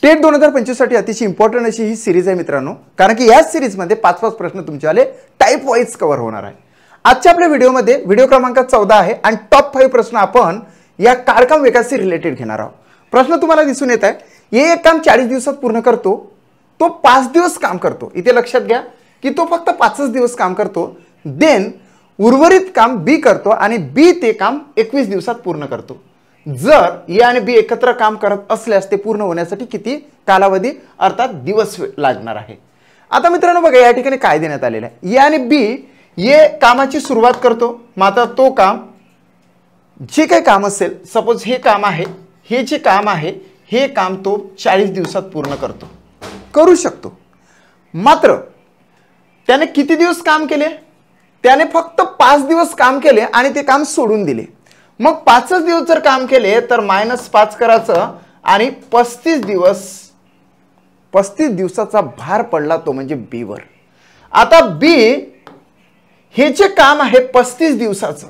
TET 2025 साठी अतिशय important अशी ही सिरीज आहे मित्रांनो, कारण की या सिरीज मध्ये 5-5 प्रश्न तुमच्यावाले टाइप वाइज कव्हर होणार आहे। आजच्या आपल्या व्हिडिओमध्ये व्हिडिओ क्रमांक 14 आहे आणि टॉप 5 प्रश्न आपण या काळकाम वेगाशी रिलेटेड घेणार आहोत। प्रश्न तुम्हाला दिसून येत आहे, हे एक काम 40 दिवसात पूर्ण करतो, तो 5 दिवस काम करतो। इथे लक्षात घ्या की तो फक्त 5 दिवस काम करतो, देन उर्वरित काम बी करतो आणि बी ते काम 21 दिवसात पूर्ण करतो। जर ए आणि बी एकत्र काम करत असल्यास ते पूर्ण होण्यासाठी किती कालावधी अर्थात दिवस लागणार आहे। आता मित्रांनो बघा या ठिकाणी काय देण्यात आलेलं आहे, ए आणि बी ये कामाची सुरुवात करतो, मात्र तो काम जे काही काम असेल, सपोज हे काम आहे, हे जे काम आहे हे काम तो 40 दिवसात पूर्ण करू शकतो। मात्र त्याने किती दिवस काम केले, त्याने फक्त 5 दिवस काम केले आणि ते काम सोडून दिले। मग 5 दिवस जर काम केले तर -5 करायचं आणि 35 दिवसाचा भार पडला तो म्हणजे बी वर। आता बी हे जे काम आहे 35 दिवसाचं,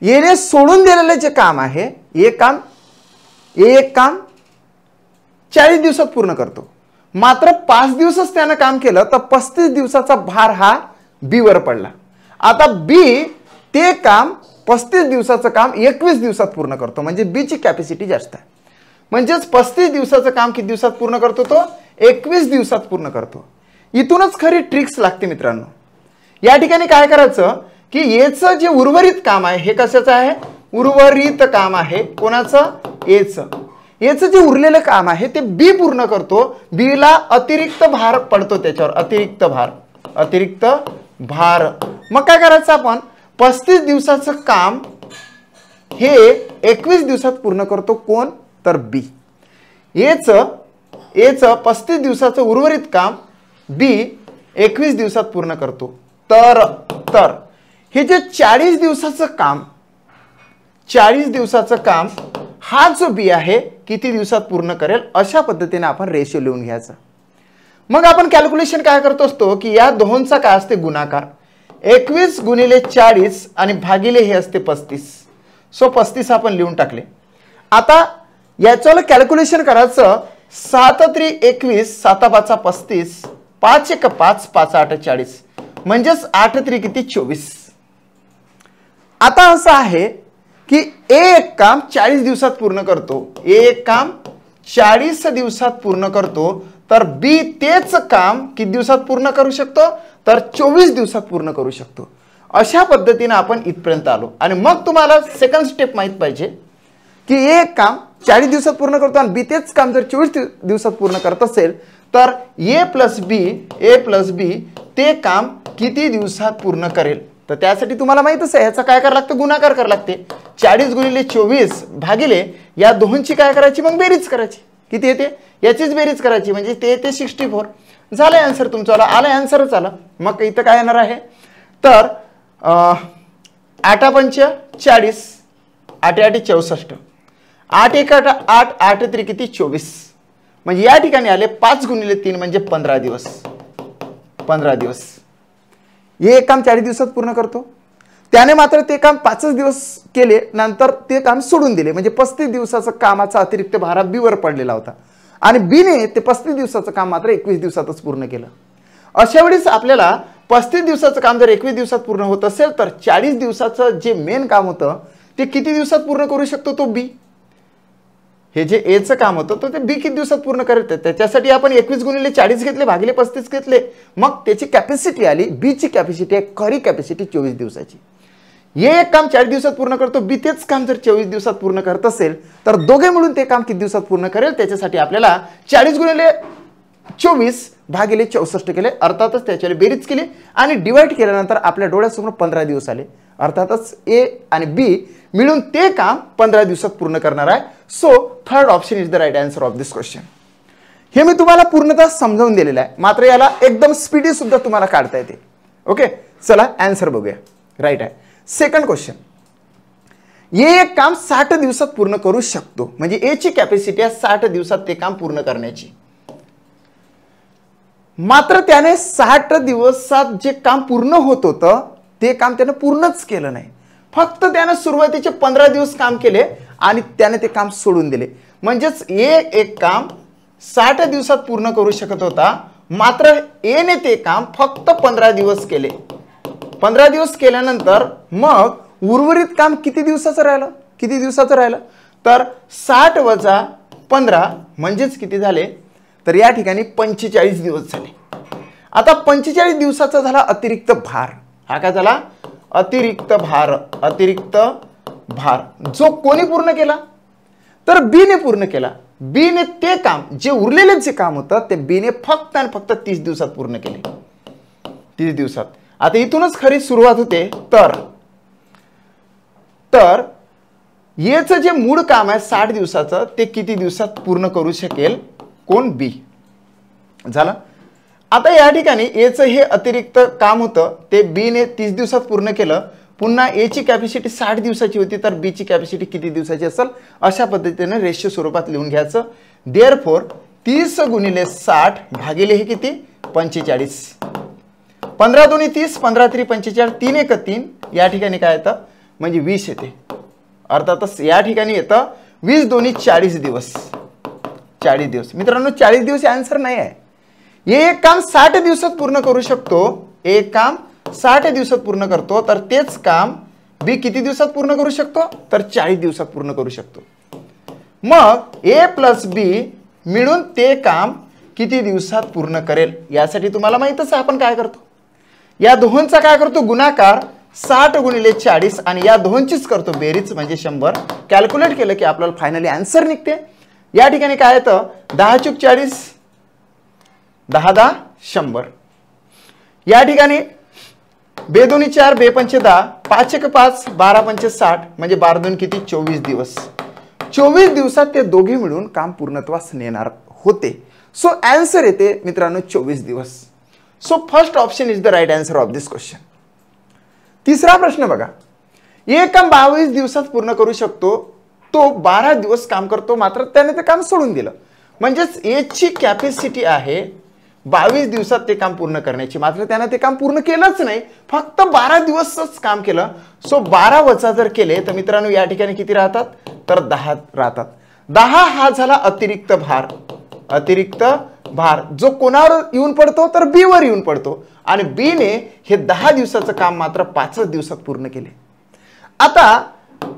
येणे सोडून दिलेले जे काम आहे, एक काम 40 दिवसात पूर्ण करतो, मात्र 5 दिवसच त्याने काम केलं तर 35 दिवसाचा भार हा बी वर पडला। आता बी ते काम 35 दिवसाचं काम 21 दिवसात पूर्ण करतो, म्हणजे बी ची कॅपॅसिटी जास्त आहे। म्हणजेच 35 दिवसाचं काम किती दिवसात पूर्ण करतो, तो 21 दिवसात पूर्ण करतो। इथूनच खरी ट्रिक्स लागते मित्रांनो। या ठिकाणी काय करायचं की याचं जे उर्वरित काम आहे हे कशाचं आहे, उर्वरित काम आहे कोणाचं, याचं जे उरलेलं काम आहे ते बी पूर्ण करतो, बी ला अतिरिक्त भार पडतो, त्याच्यावर अतिरिक्त भार। मग काय करायचं आपण, 35 दिवसाचं काम हे 21 दिवसात पूर्ण करतो, कोण तर बी। याचं 35 दिवसाचं उर्वरित काम बी 21 दिवसात पूर्ण करतो। तर हे जे 40 दिवसाचं काम हा जो बी आहे किती दिवसात पूर्ण करेल, अशा पद्धतीने आपण रेशो लिहून घ्यायचा। मग आपण कॅल्क्युलेशन काय करतो असतो की या दोहोंचा काय असते गुणाकार, 21 गुणिले 40 आणि भागिले हे असते 35। सो 35 आपण लिहून टाकले। आता याचं कॅल्क्युलेशन करायचं, 7 त्रिक 21, 7 5 35, 5 1 5, 5 8 40, म्हणजेच 8 त्रिक किती 24। आता असं आहे की एक काम 40 दिवसात पूर्ण करतो, एक काम 40 दिवसात पूर्ण करतो, तर बी तेच काम किती दिवसात पूर्ण करू शकतो, तर 24 दिवसात पूर्ण करू शकतो। अशा पद्धतीने आपण इथपर्यंत आलो। आणि मग तुम्हाला सेकंड स्टेप माहित पाहिजे की एक काम 40 दिवसात पूर्ण करतो आणि बी तेच काम जर 24 दिवसात पूर्ण करत असेल तर ए प्लस बी ते काम किती दिवसात पूर्ण करेल। तर त्यासाठी तुम्हाला माहितच आहे याचा काय करावं लागतं, गुणाकार करावं लागते। 40 गुणिले 24 भागिले या दोहोंची काय करायची, मग बेरीज करायची, किती येते याचीच बेरीज करायची, म्हणजे ते येते 64। झालं आन्सर तुमचं, आलं आन्सरच आलं। मग इथं काय येणार आहे, तर 8 पंच 40, 8 8 64, 8 1 8, 8 त्रिक किती 24, म्हणजे या ठिकाणी आले 5 गुणिले 3 म्हणजे 15 दिवस। हे काम 40 दिवसात पूर्ण करतो, त्याने मात्र ते काम 5 दिवस केले, नंतर ते काम सोडून दिले, म्हणजे 35 दिवसाचं कामाचा अतिरिक्त भार बी वर पडलेला होता आणि बीने ते 35 दिवसाचं काम मात्र 21 दिवसातच पूर्ण केलं। अशा वेळेस आपल्याला 35 दिवसाचं काम जर 21 दिवसात पूर्ण होत असेल तर 40 दिवसाचं जे मेन काम होतं ते किती दिवसात पूर्ण करू शकतो, तो बी। हे जे एचं काम होतं तर ते बी किती दिवसात पूर्ण करत, त्याच्यासाठी आपण 21 गुणिले 40 घेतले, भागिले 35 घेतले, मग त्याची कॅपॅसिटी आली, बी ची कॅपॅसिटी आहे खरी कॅपॅसिटी 24 दिवसाची। हे एक काम 40 दिवसात पूर्ण करतो, बी तेच काम जर 24 दिवसात पूर्ण करत असेल तर दोघे मिळून ते काम किती दिवसात पूर्ण करेल, त्याच्यासाठी आपल्याला 40 गुणिले 24 भागिले 64 केले, अर्थातच त्याच्यावर बेरीज केली आणि डिवाइड केल्यानंतर आपल्या डोळ्यासमोर 15 दिवस आले। अर्थातच ए आणि बी मिळून ते काम 15 दिवसात पूर्ण करणार आहे। So third option is the right answer of this question. हे मी तुम्हाला पूर्णतः समजावून दिलेलं आहे, मात्र याला एकदम स्पीडी सुद्धा तुम्हाला काढता येते। ओके, चला आन्सर बघूया। राइट आहे। सेकंड क्वेश्चन, एक काम 60 दिवसात पूर्ण करू शकतो, म्हणजे ए ची कॅपॅसिटी आहे 60 दिवसात ते काम पूर्ण करण्याची, मात्र त्याने 60 दिवसात जे काम पूर्ण होत होतं ते काम त्याने पूर्णच केलं नाही, फक्त त्याने सुरुवातीचे 15 दिवस काम केले आणि त्याने ते काम सोडून दिले। म्हणजेच एक काम 60 दिवसात पूर्ण करू शकत होता, मात्र ए ने ते काम फक्त 15 दिवस केले. 15 दिवस केल्यानंतर मग उर्वरित काम किती दिवसाचं राहिलं? तर 60 वजा 15 म्हणजेच किती झाले? तर या ठिकाणी 45 दिवस झाले. आता 45 दिवसाचा झाला अतिरिक्त भार. हा काय झाला? अतिरिक्त भार जो कोणी पूर्ण केला? तर बी ने पूर्ण केला. बी ने ते काम, जे उरलेले जे काम होतं ते बी ने फक्त आणि फक्त 30 दिवसात पूर्ण केले. 30 दिवसात. आता इथूनच खरी सुरुवात होते. तर याचं जे मूळ काम आहे 60 दिवसाचं ते किती दिवसात पूर्ण करू शकेल? कोण? बी. झालं. आता या ठिकाणी एचं हे अतिरिक्त काम होतं ते बी ने 30 दिवसात पूर्ण केलं. पुन्हा ए ची कॅपॅसिटी 60 दिवसाची होती, तर बी ची कॅपॅसिटी किती दिवसाची असेल? अशा पद्धतीने रेशिओ स्वरूपात लिहून घ्यायचं. देअरफॉर 30 गुणिले 60 भागिले हे किती? 45. 15 दोन्ही 30, 15 त्रिक 45, 3 एक 3. या ठिकाणी काय येतं? म्हणजे 20 येते. अर्थातच या ठिकाणी येतं 20 दोन्ही 40 दिवस. 40 दिवस. मित्रांनो 40 दिवस आन्सर नाही आहे. एक काम 60 दिवसात पूर्ण करू शकतो. एक काम 60 दिवसात पूर्ण करतो, तर तेच काम बी किती दिवसात पूर्ण करू शकतो? तर 40 दिवसात पूर्ण करू शकतो. मग ए प्लस बी मिळून ते काम किती दिवसात पूर्ण करेल? यासाठी तुम्हाला माहितच आहे आपण काय करतो. या दोहोंचा काय करतो? गुणाकार. 60 गुणिले 40 आणि या दोहोंचीच करतो बेरीज म्हणजे 100. कॅल्क्युलेट केलं की आपल्याला फायनली आन्सर निघते. या ठिकाणी काय येतं? 10 चूक 40, 10 10 100. या ठिकाणी बे दोन्ही 4, बे पंचे 10, 5 एक 5, 12 पंचे 60 म्हणजे 12 दोन किती? 24 दिवस. 24 दिवसात ते दोघे मिळून काम पूर्णत्वास नेणार होते. सो आन्सर येते मित्रांनो 24 दिवस. So first option is the right answer of this question. तिसरा प्रश्न बघा. एक काम 22 दिवसात पूर्ण करू शकतो, तो 12 दिवस काम करतो, मात्र त्याने ते काम सोडून दिलं. म्हणजेच एची कॅपॅसिटी आहे 22 दिवसात ते काम पूर्ण करण्याची, मात्र त्याने ते काम पूर्ण केलंच नाही, फक्त 12 दिवसच काम केलं. सो 12 वजा जर केले तर मित्रांनो या ठिकाणी किती राहतात? तर 10 राहतात. 10 हा झाला अतिरिक्त भार जो कोणावर येऊन पडतो? तर बी वर येऊन पडतो. आणि बी ने हे 10 दिवसाचं काम मात्र 5 दिवसात पूर्ण केले. आता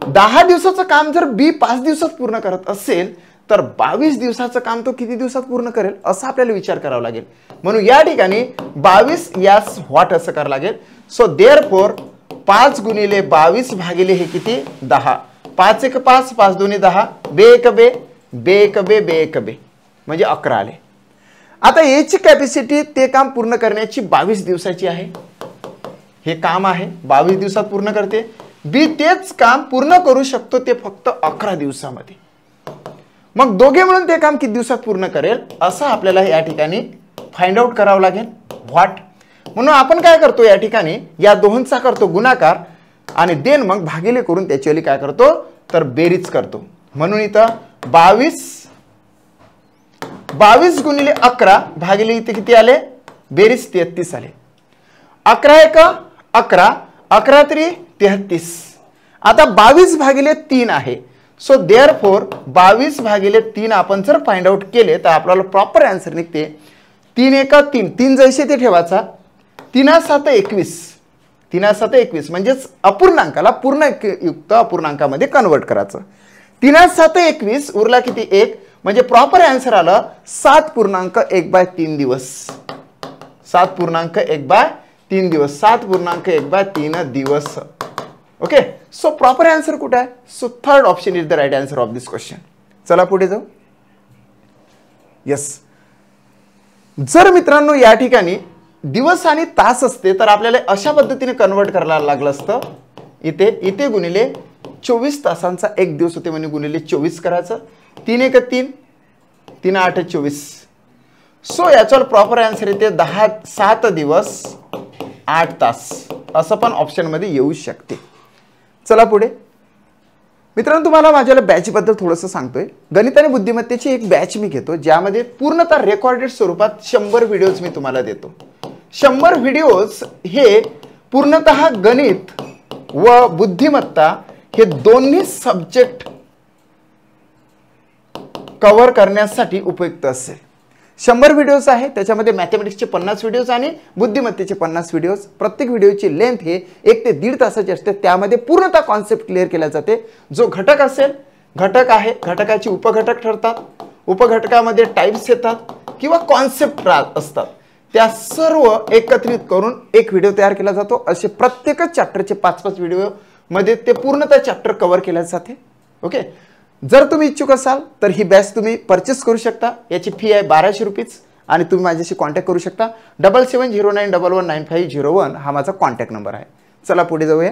10 दिवसाचं काम जर बी 5 दिवसात पूर्ण करत असेल तर 22 दिवसाचं काम तो किती दिवसात पूर्ण करेल असा आपल्याला विचार करावा लागेल. म्हणून या ठिकाणी 22 यास व्हॉट असं करावं लागेल. सो देअरफॉर 5 गुणिले 22 भागिले हे किती? 10. 5 एक 5, 5 दोन्ही 10, बे एक बे, बे एक बे, बे एक बे म्हणजे 11 आले. आता याची कॅपॅसिटी ते काम पूर्ण करण्याची 22 दिवसाची आहे. हे काम आहे 22 दिवसात पूर्ण करते. बी तेच काम पूर्ण करू शकतो ते फक्त 11 दिवसामध्ये. मग दोघे मिळून ते काम किती दिवसात पूर्ण करेल असं आपल्याला या ठिकाणी फाइंड आउट करावं लागेल. व्हॉट? म्हणून आपण काय करतो या ठिकाणी या दोहोंचा करतो गुणाकार आणि देन मग भागिले करून त्याच्यावेळी काय करतो? तर बेरीज करतो. म्हणून इथं 22 गुणिले 11 भागिले इथे किती आले? बेरीज 33 आले. 11 एक 11, 11 त्रि 33. आता 22 भागिले 3 आहे. सो देअरफॉर 22 भागिले 3 आपण जर फाइंड आउट केले तर आपल्याला प्रॉपर आन्सर निघते. 3 एक 3, 3 जैसे ते ठेवायचा. 3 7 21, 3 7 21 म्हणजेच अपूर्णांकाला पूर्ण युक्त अपूर्णांकामध्ये कन्वर्ट करायचं. 3 7 21 उरला किती? 1 म्हणजे प्रॉपर आन्सर आलं 7.1/3 दिवस. 7.1/3 दिवस. 7.1/3 दिवस. ओके. सो प्रॉपर आन्सर कुठे आहे? So third option is the right answer of this question. चला पुढे जाऊ. यस. जर मित्रांनो या ठिकाणी दिवस आणि तास असते तर आपल्याला अशा पद्धतीने कन्वर्ट करायला लागलं असतं. इथे गुणिले 24 तासांचा एक दिवस होते म्हणजे गुणिले 24 करायचं. 3 एक 3, 3 8 24. सो याच्यावर प्रॉपर आन्सर येते 7 दिवस 8 तास असं पण ऑप्शन मध्ये येऊ शकते. चला पुढे. मित्रांनो तुम्हाला माझ्या बॅच बद्दल थोडंसं सांगतोय. गणित आणि बुद्धिमत्तेची एक बॅच मी घेतो ज्यामध्ये पूर्णतः रेकॉर्डेड स्वरूपात 100 व्हिडिओज मी तुम्हाला देतो. 100 व्हिडिओज हे पूर्णतः गणित व बुद्धिमत्ता हे दोन्ही सब्जेक्ट कव्हर करण्यासाठी उपयुक्त असेल. 100 व्हिडिओज आहे, त्याच्यामध्ये मॅथमॅटिक्सचे 50 व्हिडिओज आणि बुद्धिमत्तेचे 50 व्हिडिओज. प्रत्येक व्हिडिओची लेंथ हे 1 ते 1.5 तासाची असते. त्यामध्ये पूर्णतः कॉन्सेप्ट क्लिअर केला जाते. जो घटक असेल, घटक आहे, घटकाची उपघटक ठरतात, उपघटकामध्ये टाइप्स येतात किंवा कॉन्सेप्ट असतात, त्या सर्व एकत्रित करून एक व्हिडिओ तयार केला जातो. असे प्रत्येकच चॅप्टरचे 5-5 व्हिडिओ मध्ये ते पूर्णतः चॅप्टर कव्हर केले जाते. ओके, जर तुम्ही इच्छुक असाल तर ही बॅच तुम्ही परचेस करू शकता. याची फी आहे 1200 रुपीज आणि तुम्ही माझ्याशी कॉन्टॅक्ट करू शकता. 7709119501 हा माझा कॉन्टॅक्ट नंबर आहे. चला पुढे जाऊया.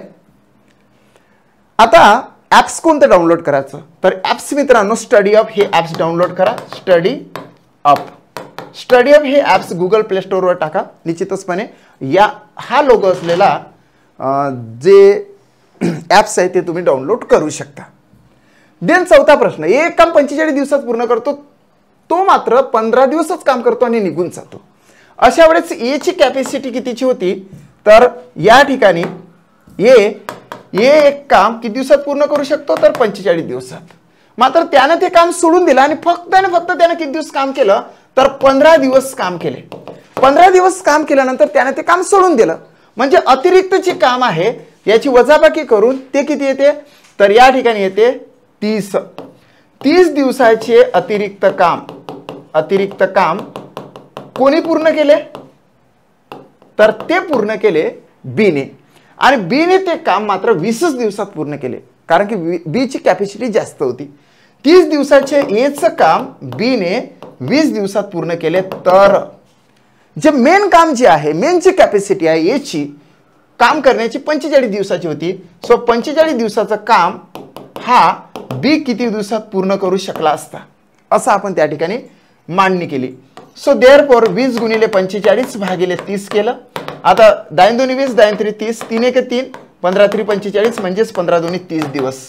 आता ॲप्स कोणतं डाउनलोड करायचं, तर ॲप्स मित्रांनो स्टडी अप हे ॲप्स डाउनलोड करा. स्टडी अप हे ॲप्स गुगल प्ले स्टोअरवर टाका. निश्चितचपणे हा लोगो असलेला जे ॲप्स आहे ते तुम्ही डाउनलोड करू शकता. देन चौथा प्रश्न, एक काम 45 दिवसात पूर्ण करतो, तो मात्र 15 दिवसच काम करतो आणि निघून जातो. अशा वेळेस एची कॅपॅसिटी कितीची होती, तर या ठिकाणी एक काम किती दिवसात पूर्ण करू शकतो, तर 45 दिवसात. मात्र त्यानं ते काम सोडून दिलं आणि फक्त त्यानं किती दिवस काम केलं, तर 15 दिवस काम केले. 15 दिवस काम केल्यानंतर त्याने ते काम सोडून दिलं. म्हणजे अतिरिक्त जे काम आहे याची वजाबाकी करून ते किती येते, तर या ठिकाणी येते 30 दिवसाचे अतिरिक्त काम कोणी पूर्ण केले, तर ते पूर्ण केले बीने. आणि बीने ते काम मात्र 20 दिवसात पूर्ण केले, कारण की बीची कॅपॅसिटी जास्त होती. 30 दिवसाचे एचं काम बीने 20 दिवसात पूर्ण केले. तर जे मेन काम जे आहे, मेनची कॅपॅसिटी आहे एची काम करण्याची 45 दिवसाची होती. सो 45 दिवसाचं काम हा बी किती दिवसात पूर्ण करू शकला असता, असं आपण त्या ठिकाणी मांडणी केली. सो देअरफॉर 20 गुणिले 45 भागिले 30 केलं. आता 9 2 20, 9 3 30, 3 1 3, 15 3 45 म्हणजेच 15 2 30 दिवस.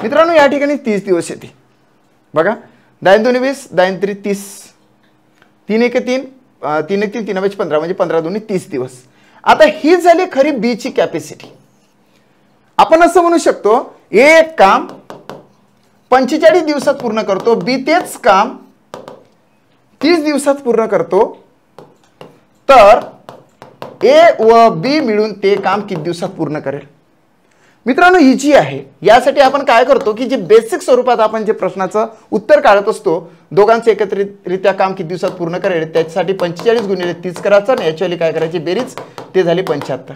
मित्रांनो या ठिकाणी 30 दिवस येते बघा. 9 2 20, 9 3 30, 3 1 3, 3 1 3, 3 5 15 म्हणजे 15 2 30 दिवस. आता ही झाली खरी बीची कॅपॅसिटी. आपण असं म्हणू शकतो एक काम 45 दिवसात पूर्ण करतो, बी तेच काम 30 दिवसात पूर्ण करतो. तर ए व बी मिळून ते काम किती दिवसात पूर्ण करेल. मित्रांनो इजी आहे. यासाठी आपण काय करतो की जे बेसिक स्वरूपात आपण जे प्रश्नाचं उत्तर काढत असतो, दोघांचे एकत्रितरित्या काम किती दिवसात पूर्ण करेल, त्याच्यासाठी 45 गुणिले 30 करायचं आणि ॲक्च्युअली काय करायची बेरीज, ते झाली 75.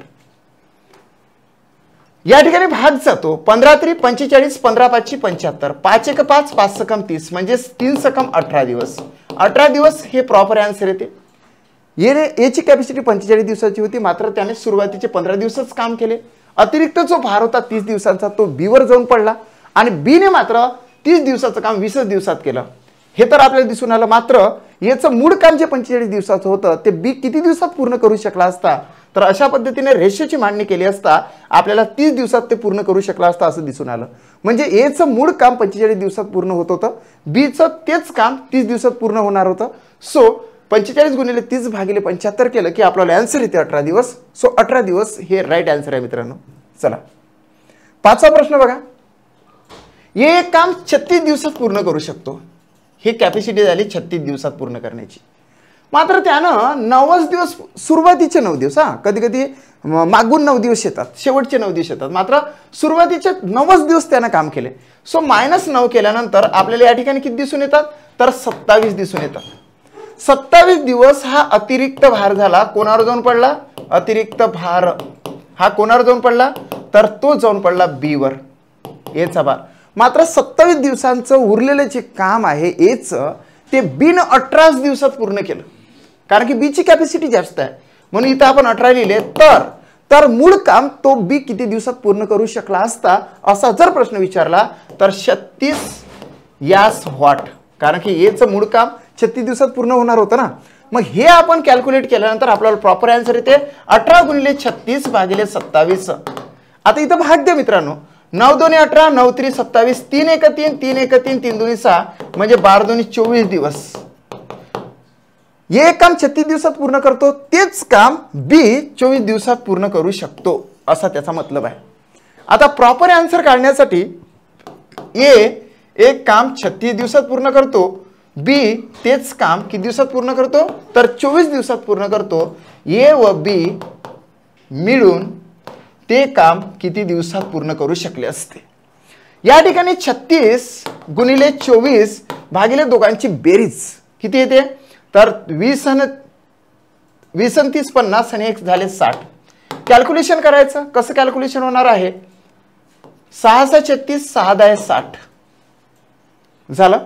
या ठिकाणी भाग जातो 15 3 45, 15 5 75, 5 1 5, 5 सकम 30 म्हणजे 3 सकम 18 दिवस. 18 दिवस हे प्रॉपर आन्सर येते. याची कॅपॅसिटी 45 दिवसाची होती, मात्र त्याने सुरुवातीचे 15 दिवसच काम केले. अतिरिक्त जो भार होता 30 दिवसांचा तो बीवर जाऊन पडला आणि बीने मात्र 30 दिवसाचं काम 20 दिवसात केलं. हे तर आपल्याला दिसून आलं. मात्र याचं मूळ काम जे 45 दिवसाचं होतं ते बी किती दिवसात पूर्ण करू शकला असता, तर अशा पद्धतीने रेशोची मांडणी केली असता आपल्याला 30 दिवसात ते पूर्ण करू शकला असता असं दिसून आलं. म्हणजे एचं मूळ काम 45 दिवसात पूर्ण होत होतं, बीचं तेच काम 30 दिवसात पूर्ण होणार होतं. सो 45 गुणिले 30 भागिले 75 केलं की आपल्याला आन्सर येते 18 दिवस. सो 18 दिवस हे राईट आन्सर आहे मित्रांनो. चला पाचवा प्रश्न बघा. एक काम 36 दिवसात पूर्ण करू शकतो. ही कॅपॅसिटी झाली 36 दिवसात पूर्ण करण्याची. मात्र त्यानं 9 दिवस, सुरुवातीचे 9 दिवस, कधी कधी मागून 9 दिवस येतात, शेवटचे 9 दिवस येतात, मात्र सुरुवातीचे 9 दिवस त्यानं काम केले. सो -9 केल्यानंतर आपल्याला या ठिकाणी किती दिसून येतात, तर 27 दिसून येतात. 27 दिवस हा अतिरिक्त भार झाला. कोणावर जाऊन पडला, अतिरिक्त भार हा कोणावर जाऊन पडला, तर तो जाऊन पडला बीवर, एचा भार. मात्र 27 दिवसांचं उरलेलं जे काम आहे एचं, ते बीन 18 दिवसात पूर्ण केलं, कारण की बीची कॅपॅसिटी जास्त आहे म्हणून इथं आपण 18 लिहिले. तर मूळ काम तो बी किती दिवसात पूर्ण करू शकला असता असा जर प्रश्न विचारला तर 36 यास व्हॉट, कारण की एचं मूळ काम 36 दिवसात पूर्ण होणार होतं ना. मग हे आपण कॅल्क्युलेट केल्यानंतर आपल्याला प्रॉपर आन्सर येते 18 गुणिले 36 भागिले 27. आता इथं भाग द्या मित्रांनो. 9 2 18, 9 3 27, 3 1 3, 3 1 3, 3 2 6 म्हणजे 12 2 24 दिवस. हे काम 36 दिवसात पूर्ण करतो, तेच काम बी 24 दिवसात पूर्ण करू शकतो असा त्याचा मतलब आहे. आता प्रॉपर आन्सर काढण्यासाठी ए एक काम 36 दिवसात पूर्ण करतो, बी तेच काम किती दिवसात पूर्ण करतो तर 24 दिवसात पूर्ण करतो, ए व बी मिळून ते काम किती दिवसात पूर्ण करू शकले असते। या ठिकाणी 36 गुणिले 24 भागिले दोघांची बेरीज किती येते तर 20 आणि 30 50 आणि 1 झाले 60। कॅल्क्युलेशन करायचं, कसं कॅल्क्युलेशन होणार आहे 6 6 36 6 10 60 झालं।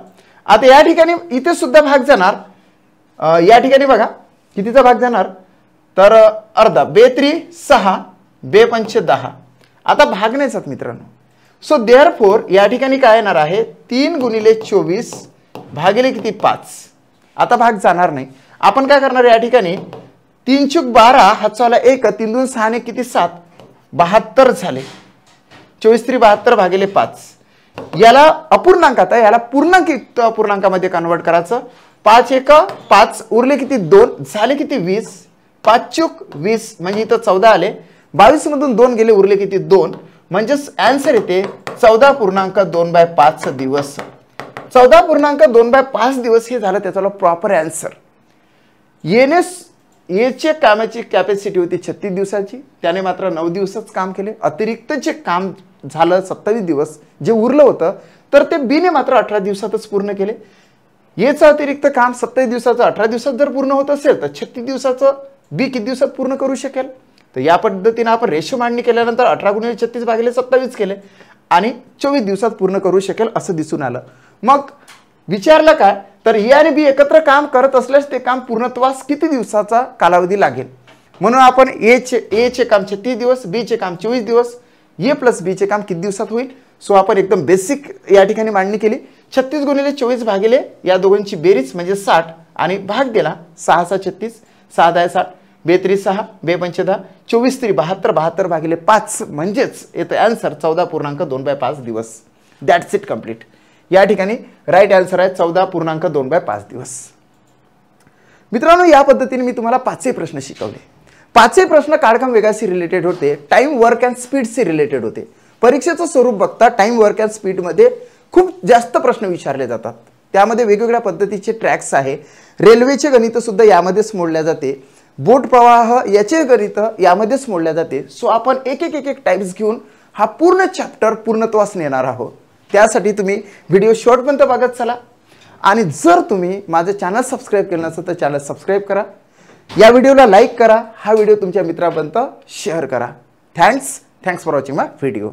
आता या ठिकाणी इथे सुद्धा भाग जाणार, या ठिकाणी बघा कितीचा भाग जाणार तर अर्धा, 2 3 6 2 5 10। आता भाग नाही जात मित्रांनो, सो देअरफॉर या ठिकाणी काय येणार आहे 3 गुणिले 24 भागिले किती 5। आता भाग जाणार नाही, आपण काय करणार या ठिकाणी 3 चूक 12 हातचा 1 3 2 6 ने किती 7 72 झाले, 24 3 72 भागिले 5। याला अपूर्णांक, आता याला पूर्णांक अपूर्णांकामध्ये कन्वर्ट करायचं, 5 1 5 उरले किती 2 झाले किती 20, 5 चूक 20 म्हणजे इथं 14 आले, 22 मधून 2 गेले उरले किती 2, म्हणजेच आन्सर येते 14.2/5 दिवस। 14.2/5 दिवस हे झालं त्याचा प्रॉपर आन्सर। याचे कामाची कॅपॅसिटी होती 36 दिवसाची, त्याने मात्र 9 दिवसच काम केले। अतिरिक्त जे काम झालं 27 दिवस जे उरलं होतं तर ते बीने मात्र 18 दिवसातच पूर्ण केले। याचं अतिरिक्त काम 27 दिवसाचं 18 दिवसात जर पूर्ण होत असेल तर 36 दिवसाचं बी किती दिवसात पूर्ण करू शकेल। तर या पद्धतीने आपण रेशो मांडणी केल्यानंतर 18 गुणिले 36 भागिले 27 केले आणि 24 दिवसात पूर्ण करू शकेल असं दिसून आलं। मग विचारलं काय तर ए आणि बी एकत्र काम करत असल्यास ते काम पूर्णत्वास किती दिवसाचा कालावधी लागेल, म्हणून आपण ए चे काम 36 दिवस, बी चे काम 24 दिवस, ए प्लस बी चे काम किती दिवसात होईल। सो आपण एकदम बेसिक या ठिकाणी मांडणी केली। 36 गुणिले 24 भागिले या दोघांची बेरीज म्हणजे 60 आणि भाग दिला 6 6 36 6 10 60 2 3 6 2 5 10 24 3 72 72 भागिले 5 म्हणजेच येतं आन्सर 14.2/5 दिवस। That's it complete. या ठिकाणी राईट आन्सर आहे 14.2/5 दिवस। मित्रांनो या पद्धतीने मी तुम्हाला 5 प्रश्न शिकवले। 5 प्रश्न काळकाम वेगाशी रिलेटेड होते, टाइम वर्क अँड स्पीडशी रिलेटेड होते। परीक्षेचं स्वरूप बघता टाइम वर्क अँड स्पीड मध्ये खूप जास्त प्रश्न विचारले जातात, त्यामध्ये वेगवेगळ्या पद्धतीचे ट्रॅक्स आहे। रेल्वेचे गणित सुद्धा यामध्येच मोडल्या जाते, बोट प्रवाह याचे गणित यामध्येच मोडल्या जाते। सो आपण एक एक टाइप्स घेऊन हा पूर्ण चॅप्टर पूर्णत्वास नेणार आहोत। त्यासाठी तुम्ही व्हिडिओ शेवटपर्यंत बघत चला आणि जर तुम्ही माझे चॅनल सबस्क्राइब केलं नसेल तर चॅनल सबस्क्राइब करा, या व्हिडिओला लाईक करा, हा व्हिडिओ तुमच्या मित्रांपर्यंत शेअर करा। Thanks for watching my video.